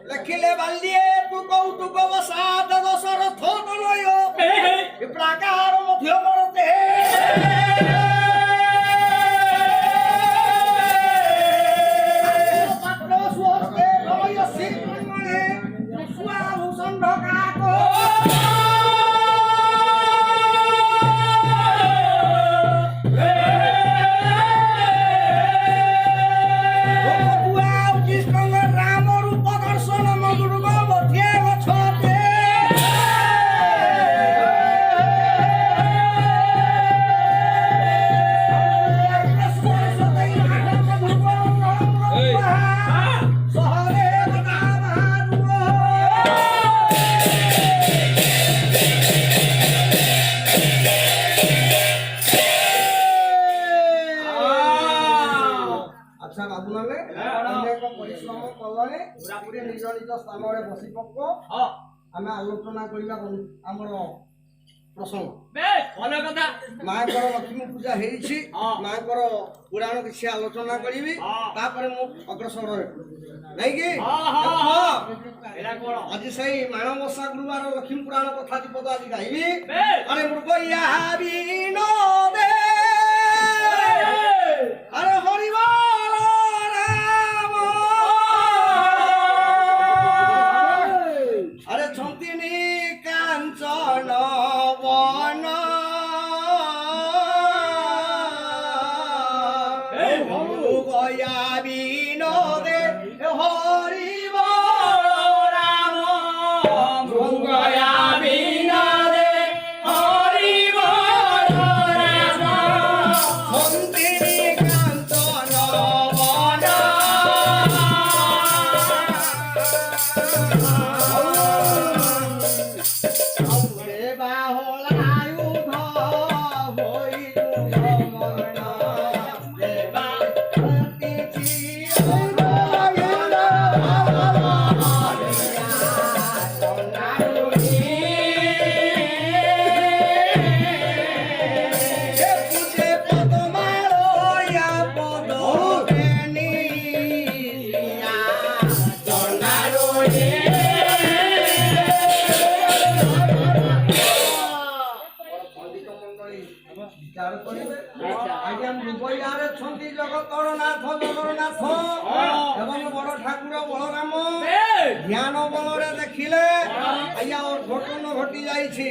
লেখিলে বালিয়ে তু কৌতুক বসাত দশরথ তনয় প্রাকার মধ্যমরতে পাত্র সুহস্তে রয়সি মনে সুয়াভূষণ ঢকাক আচ্ছা বাবু মানে অনেক পরিশ্রম কলনে পুরাপুরি নিজ নিজ স্থাନରେ বসি পক আমি আলোচনা করিবা আমার প্রসঙ্গ বেশ ভালো কথা মাଙ୍କର ଲକ୍ଷ୍ମୀ ପୂଜା ହେଇଛି ମାଙ୍କର ପୁରାଣ କିଛି ଆଲୋଚନା କରିବି ତାପରେ ମୁଁ ଅଗ୍ରସର ହେବି ନାଇଁ କି ଆଜି ସେଇ ମାଣବସା ଗୁରୁବାର ଲକ୍ଷ୍ମୀ ପୁରାଣ କଥା ଦିପଦ ଆଜି ଗାଇବି ଆରେ ମୃଗୟା ବିନୋଦେ ଆରେ ହରିବୋଲ ରାମ ଆରେ ଛନ୍ତିନି କାଞ୍ଚନ বন গয়া বিনোদে হরিব রাম গয়া বিনোদে হরিব রাম মন্দির কাঞ্চন বন জগতর নাথ জগন্নাথ এবং বড় ঠাকুর বলরাম জ্ঞান বলরে দেখিলে আজ্ঞা ঘটনা ঘটি যাইছি।